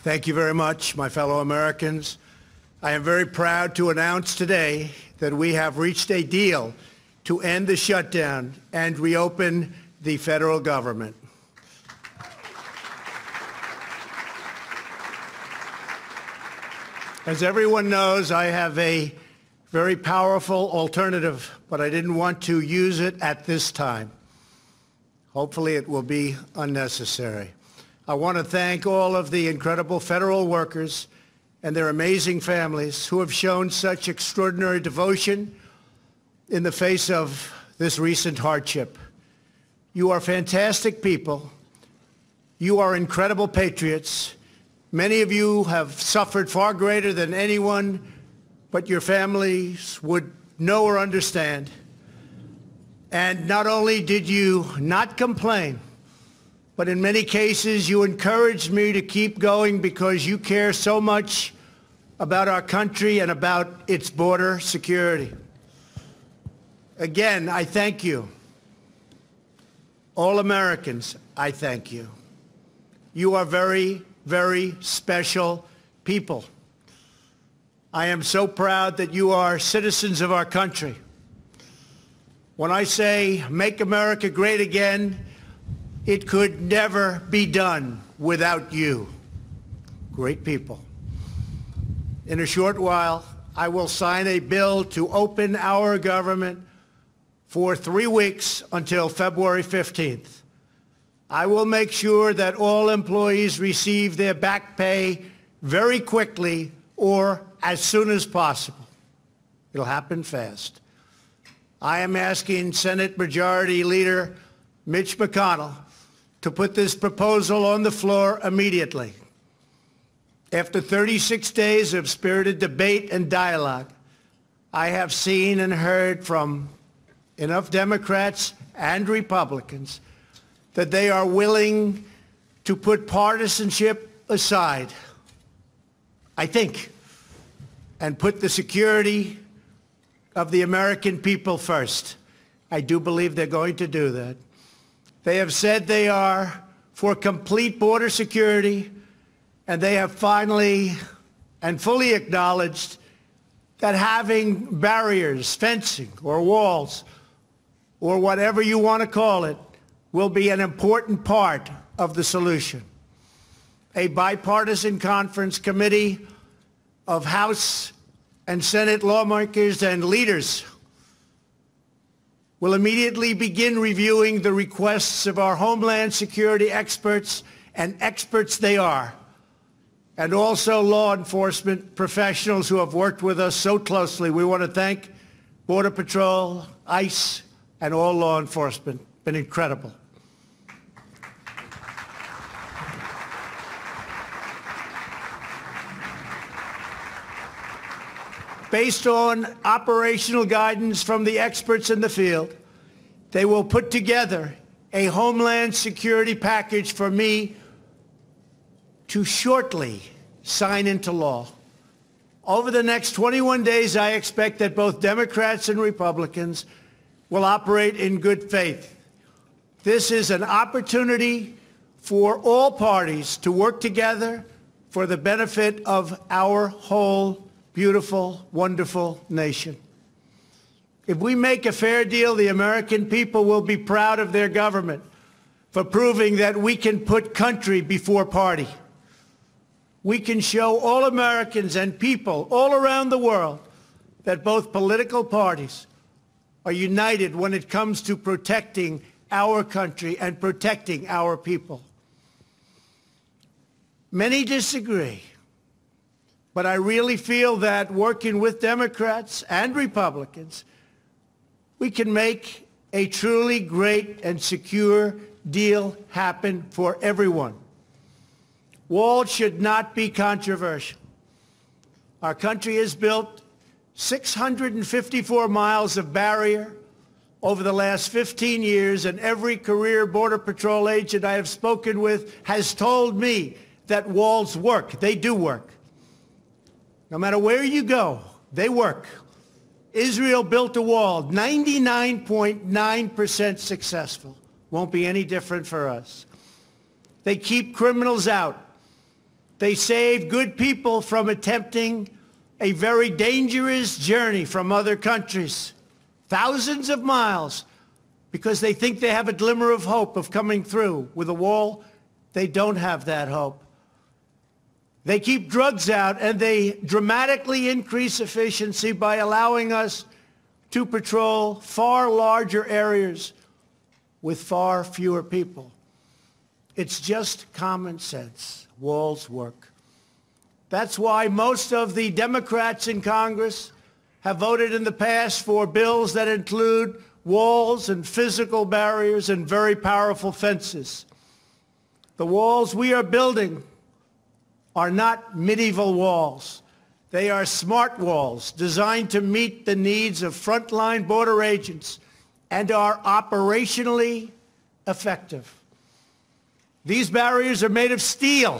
Thank you very much, my fellow Americans. I am very proud to announce today that we have reached a deal to end the shutdown and reopen the federal government. As everyone knows, I have a very powerful alternative, but I didn't want to use it at this time. Hopefully it will be unnecessary. I want to thank all of the incredible federal workers and their amazing families who have shown such extraordinary devotion in the face of this recent hardship. You are fantastic people. You are incredible patriots. Many of you have suffered far greater than anyone but your families would know or understand. And not only did you not complain, but in many cases you encouraged me to keep going because you care so much about our country and about its border security. Again, I thank you. All Americans, I thank you. You are very, very special people. I am so proud that you are citizens of our country. When I say make America great again, it could never be done without you. Great people. In a short while, I will sign a bill to open our government for 3 weeks until February 15th. I will make sure that all employees receive their back pay very quickly or as soon as possible. It'll happen fast. I am asking Senate Majority Leader Mitch McConnell to put this proposal on the floor immediately. After 36 days of spirited debate and dialogue, I have seen and heard from enough Democrats and Republicans that they are willing to put partisanship aside, I think, and put the security of the American people first. I do believe they're going to do that. They have said they are for complete border security, and they have finally and fully acknowledged that having barriers, fencing, or walls, or whatever you want to call it, will be an important part of the solution. A bipartisan conference committee of House and Senate lawmakers and leaders will immediately begin reviewing the requests of our Homeland Security experts, and experts they are, and also law enforcement professionals who have worked with us so closely. We want to thank Border Patrol, ICE, and all law enforcement. Been incredible. Based on operational guidance from the experts in the field, they will put together a Homeland Security package for me to shortly sign into law. Over the next 21 days, I expect that both Democrats and Republicans will operate in good faith. This is an opportunity for all parties to work together for the benefit of our whole beautiful, wonderful nation. If we make a fair deal, the American people will be proud of their government for proving that we can put country before party. We can show all Americans and people all around the world that both political parties are united when it comes to protecting our country and protecting our people. Many disagree. But I really feel that working with Democrats and Republicans, we can make a truly great and secure deal happen for everyone. Walls should not be controversial. Our country has built 654 miles of barrier over the last 15 years, and every career Border Patrol agent I have spoken with has told me that walls work. They do work. No matter where you go, they work. Israel built a wall, 99.9% successful. Won't be any different for us. They keep criminals out. They save good people from attempting a very dangerous journey from other countries, thousands of miles, because they think they have a glimmer of hope of coming through. With a wall, they don't have that hope. They keep drugs out, and they dramatically increase efficiency by allowing us to patrol far larger areas with far fewer people. It's just common sense. Walls work. That's why most of the Democrats in Congress have voted in the past for bills that include walls and physical barriers and very powerful fences. The walls we are building are not medieval walls. They are smart walls designed to meet the needs of frontline border agents and are operationally effective. These barriers are made of steel,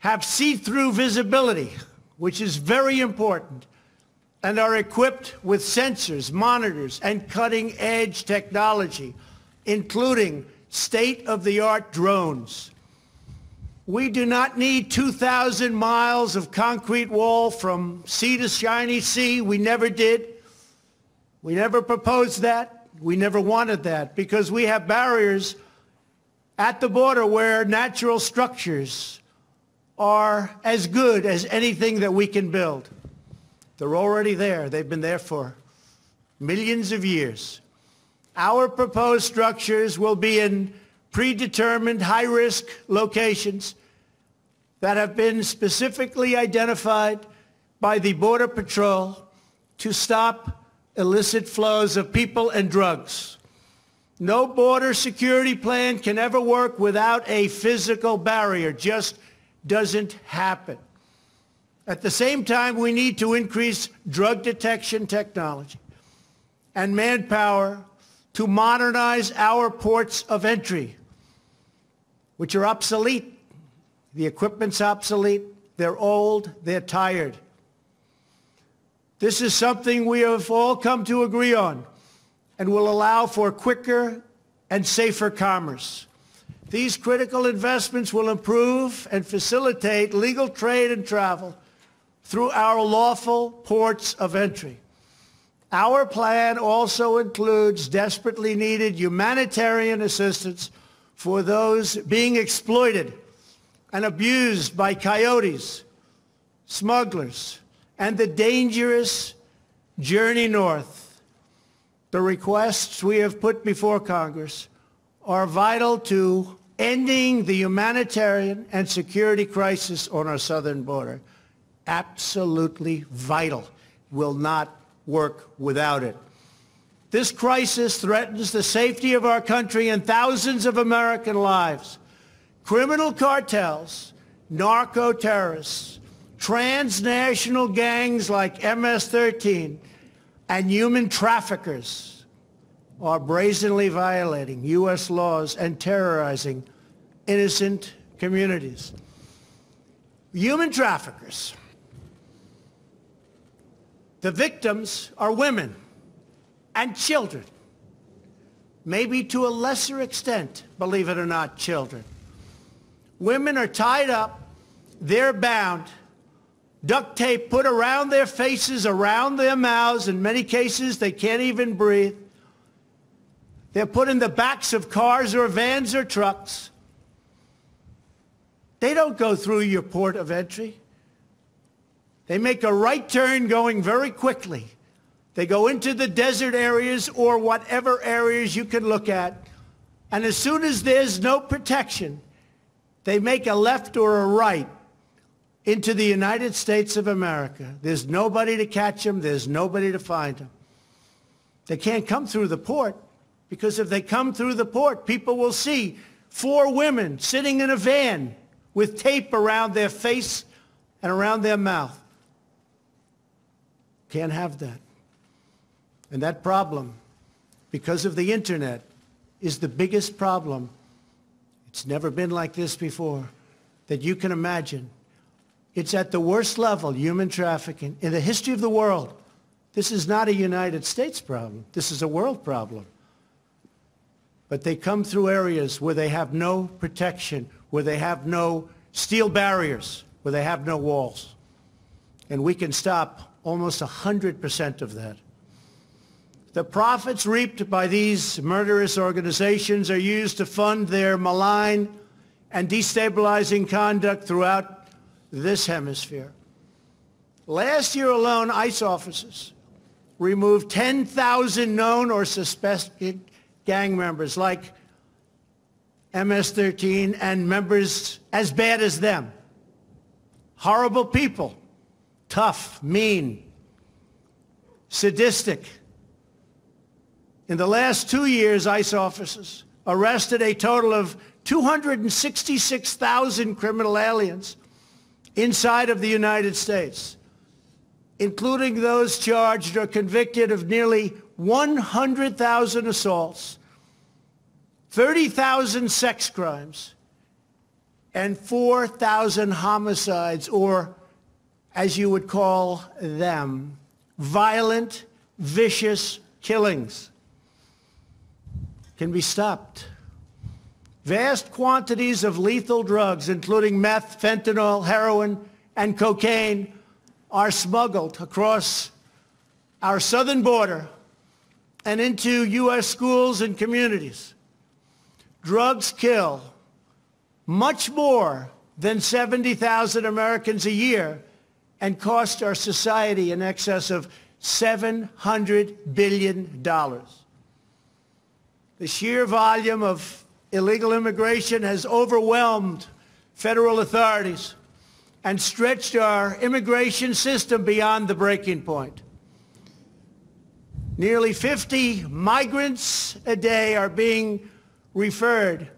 have see-through visibility, which is very important, and are equipped with sensors, monitors, and cutting-edge technology, including state-of-the-art drones. We do not need 2,000 miles of concrete wall from sea to shiny sea. We never did. We never proposed that. We never wanted that, because we have barriers at the border where natural structures are as good as anything that we can build. They're already there. They've been there for millions of years. Our proposed structures will be in predetermined high-risk locations that have been specifically identified by the Border Patrol to stop illicit flows of people and drugs. No border security plan can ever work without a physical barrier. Just doesn't happen. At the same time, we need to increase drug detection technology and manpower to modernize our ports of entry, which are obsolete. The equipment's obsolete. They're old. They're tired. This is something we have all come to agree on and will allow for quicker and safer commerce. These critical investments will improve and facilitate legal trade and travel through our lawful ports of entry. Our plan also includes desperately needed humanitarian assistance for those being exploited and abused by coyotes, smugglers, and the dangerous journey north. The requests we have put before Congress are vital to ending the humanitarian and security crisis on our southern border. Absolutely vital. Will not work without it. This crisis threatens the safety of our country and thousands of American lives. Criminal cartels, narco-terrorists, transnational gangs like MS-13, and human traffickers are brazenly violating U.S. laws and terrorizing innocent communities. Human traffickers. The victims are women and children. Maybe to a lesser extent, believe it or not, children. Women are tied up, they're bound, duct tape put around their faces, around their mouths. In many cases, they can't even breathe. They're put in the backs of cars or vans or trucks. They don't go through your port of entry. They make a right turn going very quickly. They go into the desert areas or whatever areas you can look at. And as soon as there's no protection, they make a left or a right into the United States of America. There's nobody to catch them. There's nobody to find them. They can't come through the port, because if they come through the port, people will see 4 women sitting in a van with tape around their face and around their mouth. Can't have that. And that problem, because of the internet, is the biggest problem. It's never been like this before that you can imagine. It's at the worst level, human trafficking, in the history of the world. This is not a United States problem. This is a world problem. But they come through areas where they have no protection, where they have no steel barriers where they have no walls. And we can stop almost 100% of that. The profits reaped by these murderous organizations are used to fund their malign and destabilizing conduct throughout this hemisphere. Last year alone, ICE officers removed 10,000 known or suspected gang members like MS-13 and members as bad as them. Horrible people, tough, mean, sadistic. In the last 2 years, ICE officers arrested a total of 266,000 criminal aliens inside of the United States, including those charged or convicted of nearly 100,000 assaults, 30,000 sex crimes, and 4,000 homicides, or as you would call them, violent, vicious killings. Can be stopped. Vast quantities of lethal drugs, including meth, fentanyl, heroin, and cocaine, are smuggled across our southern border and into U.S. schools and communities. Drugs kill much more than 70,000 Americans a year and cost our society in excess of $700 billion. The sheer volume of illegal immigration has overwhelmed federal authorities and stretched our immigration system beyond the breaking point. Nearly 50 migrants a day are being referred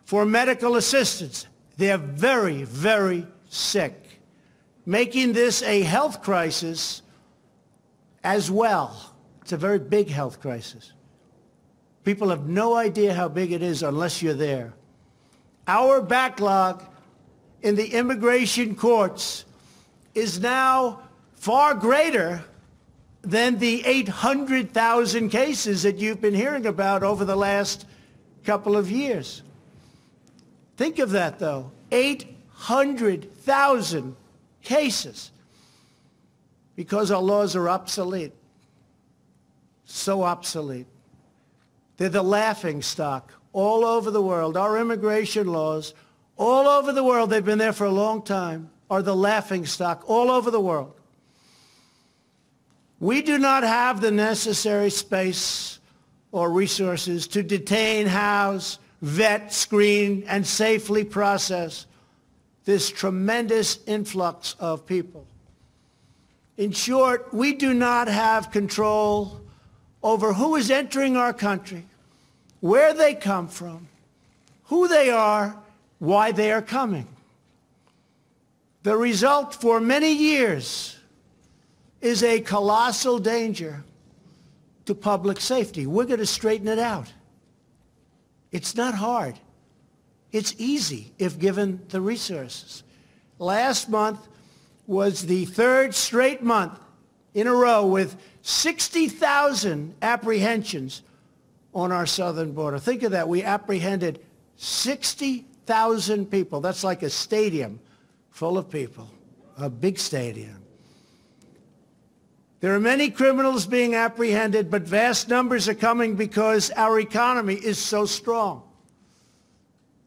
for medical assistance. They're very, very sick, making this a health crisis as well. It's a very big health crisis. People have no idea how big it is unless you're there. Our backlog in the immigration courts is now far greater than the 800,000 cases that you've been hearing about over the last couple of years. Think of that, though. 800,000 cases because our laws are obsolete. So obsolete. They're the laughing stock all over the world. Our immigration laws, all over the world, they've been there for a long time, are the laughing stock all over the world. We do not have the necessary space or resources to detain, house, vet, screen, and safely process this tremendous influx of people. In short, we do not have control over who is entering our country, where they come from, who they are, why they are coming. The result for many years is a colossal danger to public safety. We're going to straighten it out. It's not hard. It's easy if given the resources. Last month was the third straight month in a row with 60,000 apprehensions on our southern border. Think of that. We apprehended 60,000 people. That's like a stadium full of people, a big stadium. There are many criminals being apprehended, but vast numbers are coming because our economy is so strong.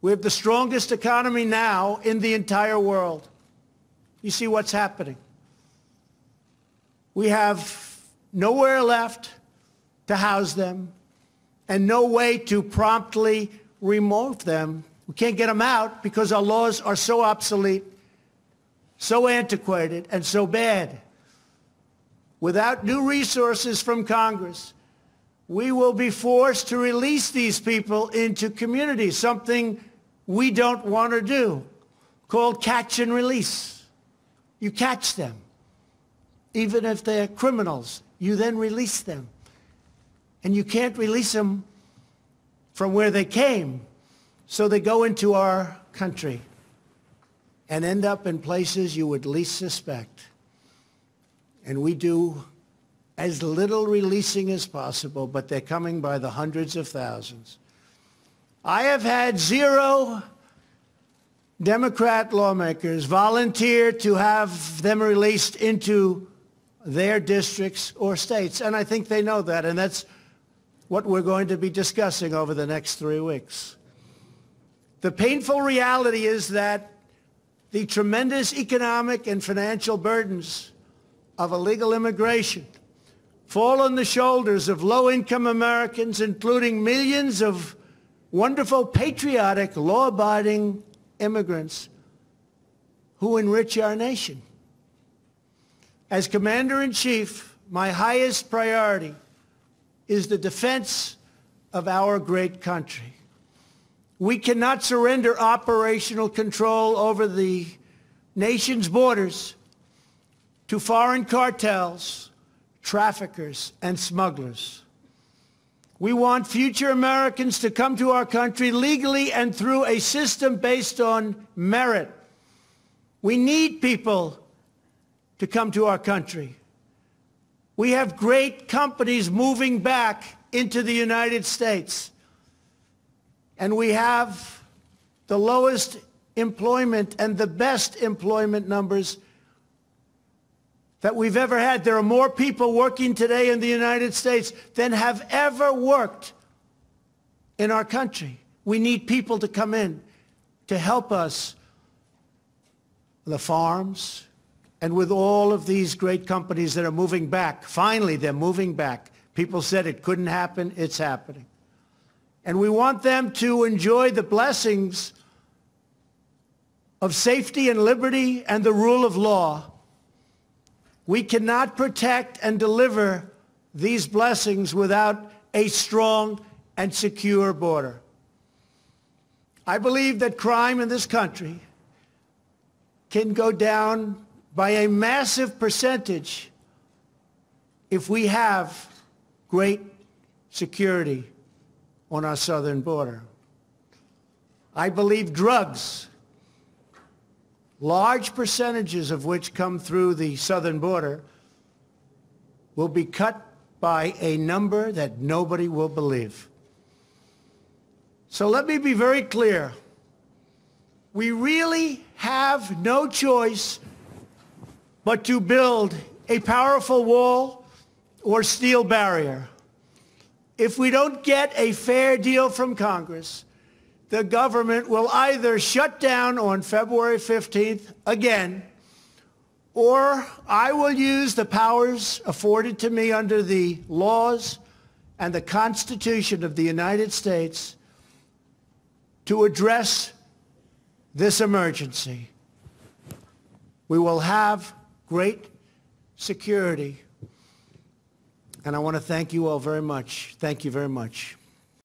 We have the strongest economy now in the entire world. You see what's happening. We have nowhere left to house them and no way to promptly remove them. We can't get them out because our laws are so obsolete, so antiquated, and so bad. Without new resources from Congress, we will be forced to release these people into communities, something we don't want to do, called catch and release. You catch them. Even if they're criminals, you then release them. And you can't release them from where they came, so they go into our country and end up in places you would least suspect. And we do as little releasing as possible, but they're coming by the hundreds of thousands. I have had zero Democrat lawmakers volunteer to have them released into their districts or states. And I think they know that, and that's what we're going to be discussing over the next 3 weeks. The painful reality is that the tremendous economic and financial burdens of illegal immigration fall on the shoulders of low-income Americans, including millions of wonderful, patriotic, law-abiding immigrants who enrich our nation. As Commander-in-Chief, my highest priority is the defense of our great country. We cannot surrender operational control over the nation's borders to foreign cartels, traffickers, and smugglers. We want future Americans to come to our country legally and through a system based on merit. We need people to come to our country. We have great companies moving back into the United States. And we have the lowest employment and the best employment numbers that we've ever had. There are more people working today in the United States than have ever worked in our country. We need people to come in to help us on the farms and with all of these great companies that are moving back. Finally, they're moving back. People said it couldn't happen. It's happening. And we want them to enjoy the blessings of safety and liberty and the rule of law. We cannot protect and deliver these blessings without a strong and secure border. I believe that crime in this country can go down by a massive percentage if we have great security on our southern border. I believe drugs, large percentages of which come through the southern border, will be cut by a number that nobody will believe. So let me be very clear. We really have no choice but to build a powerful wall or steel barrier. If we don't get a fair deal from Congress, the government will either shut down on February 15th again, or I will use the powers afforded to me under the laws and the Constitution of the United States to address this emergency. We will have great security. And I want to thank you all very much. Thank you very much.